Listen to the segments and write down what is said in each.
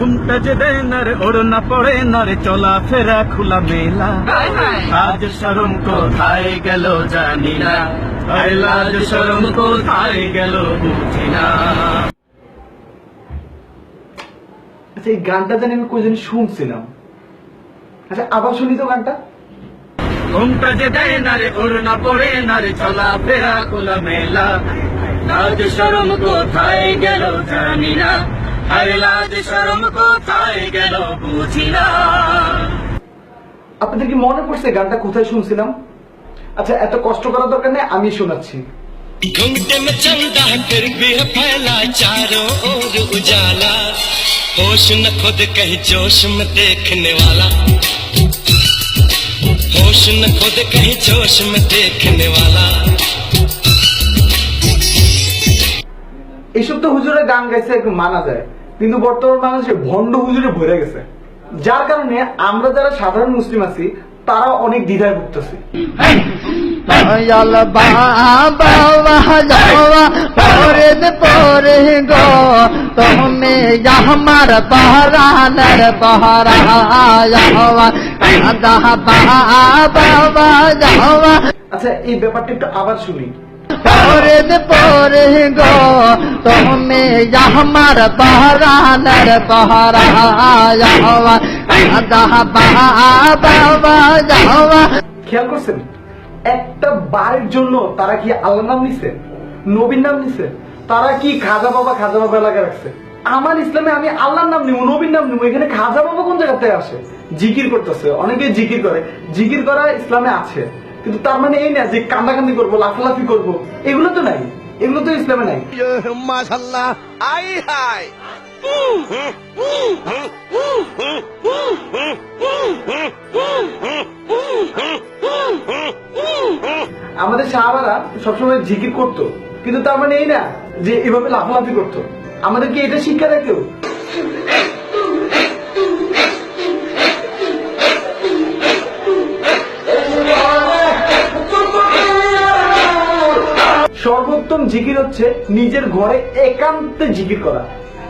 ঘুমটা যে দেয় না রে, ওড়না পড়ে না রে, চলা ফেরা খোলা মেলা। লাজ শরম কোথায় গেল জানি না, আরে লাজ শরম কোথায় গেল বুঝি না। আচ্ছা, এই গানটা জানি আমি কোনদিন শুনছিলাম। আচ্ছা, আবার শুনি তো গানটা। ঘুমটা যে দেয় না রে, ওড়না পড়ে না রে, চলা ফেরা খোলা মেলা। লাজ শরম কোথায় গেল জানি না, আরে লাজ শরম কোথায় গেল বুঝি না। আপনাদের কি মনে পড়ছে গানটা কোথায় শুনছিলাম? আচ্ছা, এত কষ্ট করার দরকার নেই, আমি শোনাচ্ছি। घुंघटे में चंदा फिर भी है फैला चारों ओर उजाला, होश न खुद कहीं जोश में देखने वाला, होश न खुद कहीं जोश में देखने वाला। এইসব তো হুজুরের গান গাইছে একটু মানা যায়, কিন্তু বর্তমান মানুষে ভণ্ড হুজুরে ভরে গেছে, যার কারণে আমরা যারা সাধারণ মুসলিম আছি তারা অনেক দ্বিধায় ভুগতেছি। দয়াল বাবা যাওয়া পরে পরে গো, তুমি আমার পহরানের পহরা যাওয়া বাবা যাওয়া। আচ্ছা, এই ব্যাপারটা একটু আবার শুনি। পরে পরে গো, তুমি আমার পহরানের পহরা যাওয়া বাবা যাওয়া। খেয়াল করছেন, একটা বারের জন্য তারা কি আল্লাহর নাম নিছে, নবীর নাম নিছে? তারা কি খাজা বাবা এলাকা রাখছে? আমার ইসলামে আমি আল্লাহর নাম নিব, নবীর নাম নিব, এখানে খাজা বাবা কোন জায়গাতে আসে? জিকির করতেছে, অনেকে জিকির করে, জিকির করা ইসলামে আছে, কিন্তু তার মানে এই না যে কান্দাকান্দি করবো, লাফালাফি করবো, এগুলো তো নাই, এগুলো তো ইসলামে নাই। माशाल्लाह आई हाय আমাদের সাহাবারা সবসময় জিকির করতো, কিন্তু তার মানে এই না যে এভাবে লাফালাফি করতো। আমাদেরকে এটা শিক্ষা দেয় কেউ? সর্বোত্তম জিকির হচ্ছে নিজের ঘরে একান্তে জিকির করা,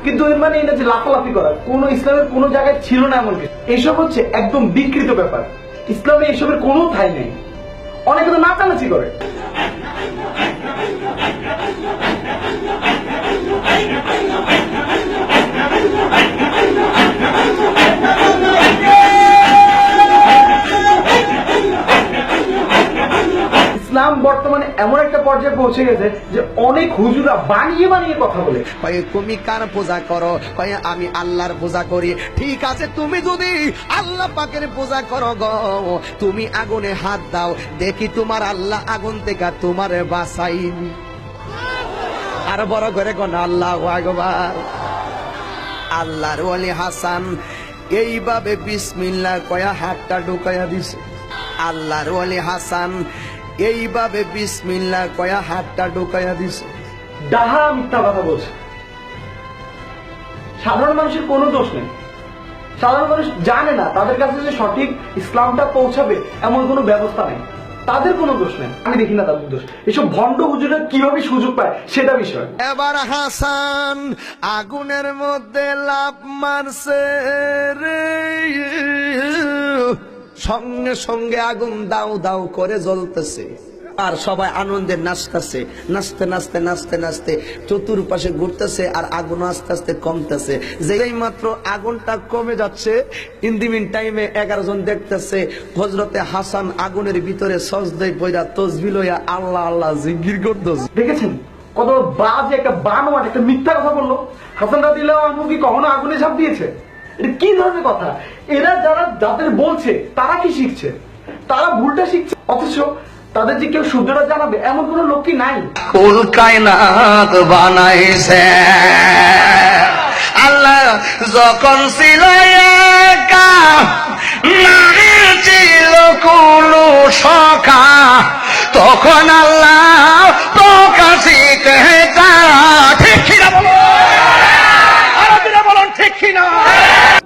কিন্তু এর মানে এই না যে লাফালাফি করা। কোন ইসলামের কোন জায়গায় ছিল না এমন কিছু। এসব হচ্ছে একদম বিকৃত ব্যাপার, ইসলামে এসবের কোনো ঠাঁই নেই। অনেকে তো নাচানাচি করে। ইসলাম বর্তমানে এমন একটা পর্যায়ে পৌঁছে গেছে যে অনেক হুজুরা বানিয়ে বানিয়ে কথা বলে। তুমি কার পূজা করো? আমি আল্লাহর পূজা করি। ঠিক আছে, তুমি যদি আল্লাহ পাকের পূজা করো গো, তুমি আগুনে হাত দাও, দেখি তোমার আল্লাহ আগুন থেকে তোমার বাঁচাইনি। আর বড় করে কোন আল্লাহু আকবার। আল্লাহর ওলি হাসান এইভাবে বিসমিল্লাহ কয়া হাতটা ঢুকাইয়া দিছে। আল্লাহর ওলি হাসান এইভাবে বিসমিল্লাহ কয়া হাতটা ঢুকাইয়া দিছে। ডাহা মিথ্যা কথা বলছে। সাধারণ মানুষের কোনো দোষ নেই, সাধারণ মানুষ জানে না তাদের কাছে যে সঠিক ইসলামটা পৌঁছাবে এমন কোনো ব্যবস্থা নেই, তাদের কোনো দোষ নেই। আমি দেখি না তাদের দোষ। এসব ভণ্ড হুজুরের কিভাবে সুযোগ পায় সেটা বিষয়। এবার হাসান আগুনের মধ্যে লাফ মারছে রে, সঙ্গে সঙ্গে আগুন দাউ দাউ করে জ্বলতেছে, আর সবাই আনন্দে নাচতেছে। নাচতে নাচতে নাচতে নাচতে চতুর্পাশে ঘুরতেছে, আর আগুন আস্তে আস্তে কমতেছে। যেই মাত্র আগুনটা কমে যাচ্ছে, ইন দি মিন টাইমে 11 জন দেখতেছে হযরতে হাসান আগুনের ভিতরে সজদায় পড়া তাসবিহ লইয়া আল্লাহ আল্লাহ জিকির করতেছে। দেখেছেন কত বাজে একটা বানোয়াট একটা মিথ্যা কথা বললো। হাসান রাদিয়াল্লাহু আনহু কি কখনো আগুনে ঝাঁপ দিয়েছে? এটা কি ধরনের কথা? এরা যাদের বলছে তারা কি শিখছে? তারা ভুলটা শিখছে, অথচ তাদের যে কেউ শুদ্ধটা জানাবে এমন কোন লোক কি নাই? কুল কায়নাত বানাইছে আল্লাহ যখন ছিল একা, নারী ছিল কোন সখা, তখন আল্লাহ প্রকাশিত ঠিক কিনা বলুন, ঠিক কিনা?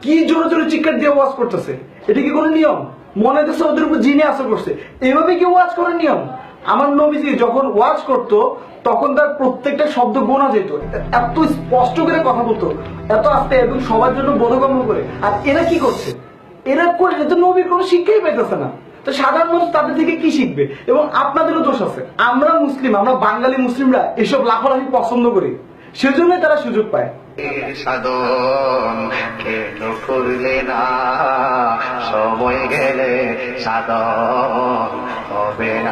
কি জোরে জোরে চিৎকার দিয়ে ওয়াজ করতেছে, এটা কি কোনো নিয়ম? মনে হচ্ছে ওদের উপর জিনে আসর করছে। এভাবে কি ওয়াজ করার নিয়ম? আমার নবীজি যখন ওয়াজ করত তখন তার প্রত্যেকটা শব্দ গোনা যেত, এত স্পষ্ট করে কথা বলতো, এত আস্তে এবং সবার জন্য বোধগম্য করে। আর এরা কি করছে? এরা করলে তো নবীর কোনো শিক্ষাই পাইতেছে না, তো সাধারণ মানুষ তাদের থেকে কি শিখবে? এবং আপনাদেরও দোষ আছে। আমরা মুসলিম, আমরা বাঙালি মুসলিমরা এসব লাফালাফি পছন্দ করি, সেজন্য তারা সুযোগ পায়। সাধন কেন করলে না, সময় গেলে সাধন হবে না।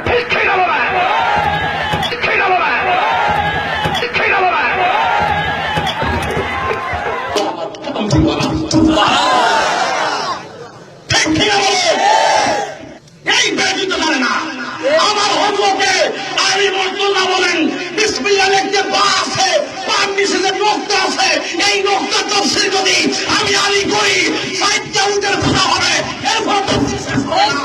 এই ব্যতীত পারে না আমার হজরতে আলী মুর্তজা বলেন বিসমিল্লাহ লিখতে পা আছে, পার নিচে যে নোক্তা আছে, এই নোক্তা তাফসীর যদি আমি আলী করি 60টা উটের কথা হবে, এরপর তাফসীর শেষ হবে না।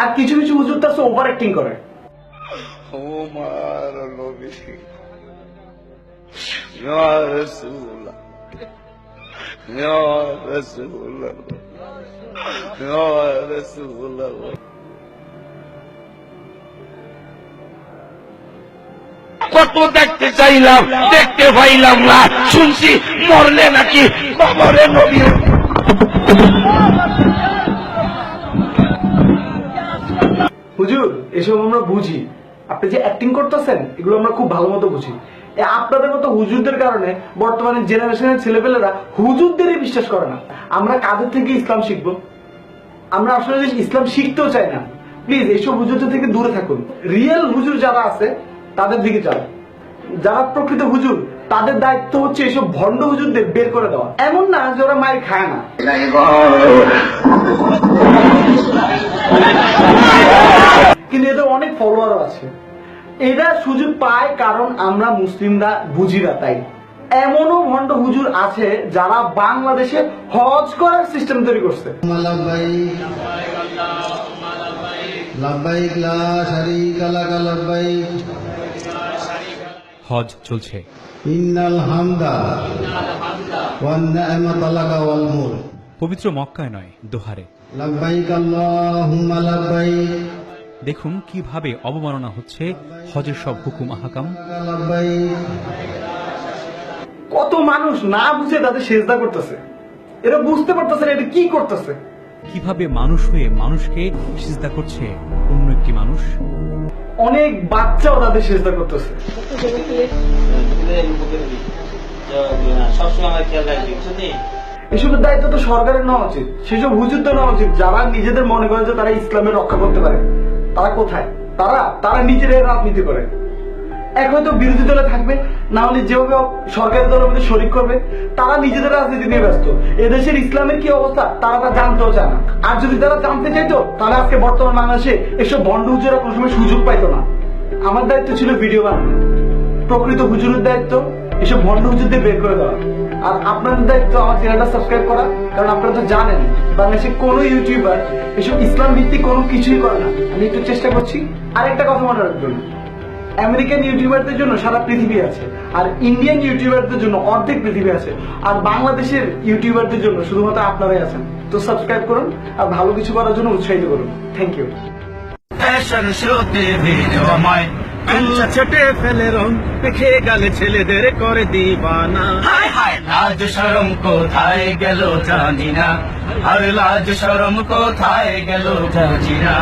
আর কিছু কিছু হুজুর তার ওভার অ্যাক্টিং করে। ওমর নবী ইয়া রাসূলুল্লাহ ইয়া রাসূলুল্লাহ ইয়া রাসূলুল্লাহ। কত দেখতে চাইলাম, দেখতে পাইলাম না, শুনছি মরলে নাকি বাবারে নবী। হুজুর এসব আমরা বুঝি, আপনি যে অ্যাক্টিং করতেছেন এগুলো আমরা খুব ভালো মতো বুঝি। আপনাদের মতো হুজুরদের কারণে বর্তমানে জেনারেশনের ছেলেপেলেরা হুজুরদেরই বিশ্বাস করে না। আমরা কাদের থেকে ইসলাম শিখবো? আমরা আসলে ইসলাম শিখতেও চাই না। প্লিজ এইসব হুজুরদের থেকে দূরে থাকুন। রিয়েল হুজুর যারা আছে তাদের দিকে যান। যারা প্রকৃত হুজুর তাদের দায়িত্ব হচ্ছে এইসব ভণ্ড হুজুরদের বের করে দেওয়া। এমন না যে ওরা মায়ের খায় না, কিন্তু এদের অনেক ফলোয়ারও আছে। এরা সুযোগ পায় কারণ আমরা মুসলিমরা বুঝি না, তাই। এমনও ভণ্ড হুজুর আছে যারা বাংলাদেশে হজ করার সিস্টেম তৈরি করছে। হজ চলছে, ইন্নাল হামদা ওয়ান নি'মাতা লাকা ওয়াল মুলক। পবিত্র মক্কায় নয়, দোহারে। লাব্বাইক আল্লাহুম্মা লাব্বাইক। দেখুন কিভাবে অবমাননা হচ্ছে হজের সব হুকুম আহকাম। লাব্বাইক। কত মানুষ না বুঝে তাদের সেজদা করতেছে, এরা বুঝতে পারতেছে না এটা কি করতেছে। কিভাবে মানুষ হয়ে মানুষকে সিজদা করছে অন্য একটি মানুষ। অনেক বাচ্চাও তাদের সেজদা করতেছে। এসবের দায়িত্ব তো সরকারের নেওয়া উচিত, সেসব হুজুরদের নেওয়া উচিত যারা নিজেদের মনে করে যে তারা ইসলামের রক্ষা করতে পারে। তারা কোথায়? তারা নিজেরাই রাজনীতি করে। এক হয়তো বিরোধী দলে থাকবে, না হলে যেভাবে সরকারি দলের মধ্যে শরিক করবে। তারা নিজেদের রাজনীতি নিয়ে ব্যস্ত। এদেশের ইসলামের কি অবস্থা তারা তা জানতেও চায় না। আর যদি তারা জানতে চাইতো তাহলে আজকে বর্তমান বাংলাদেশে এসব ভণ্ড হুজুরা কোনো সময় সুযোগ পাইতো না। আমার দায়িত্ব ছিল ভিডিও বানানো, প্রকৃত হুজুরের দায়িত্ব এসব ভণ্ড হুজুরদের বের করে দেওয়া। আর আপনাদের দায়িত্ব আমার চ্যানেলটা সাবস্ক্রাইব করা, কারণ আপনারা তো জানেন বাংলাদেশে কোনো ইউটিউবার এসব ইসলাম ভিত্তিক কোনো কিছুই করে না। আমি একটু চেষ্টা করছি। আর একটা কথা মনে রাখবেন, আমেরিকান ইউটিউবারদের জন্য সারা পৃথিবী আছে, আর ইন্ডিয়ান ইউটিউবারদের জন্য অর্ধেক পৃথিবী আছে, আর বাংলাদেশের ইউটিউবারদের জন্য শুধুমাত্র আপনারাই আছেন। তো সাবস্ক্রাইব করুন আর ভালো কিছু করার জন্য উৎসাহিত করুন। Thank you. ফ্যাশন শোতে ভিড় আমায় আচ্ছা ছেটে ফেলে রং দেখে গেলে ছেলেদের করে দিবানা। হায় হায় লাজ শরম কোথায় গেল জানি না, আর লাজ শরম কোথায় গেল জানি না।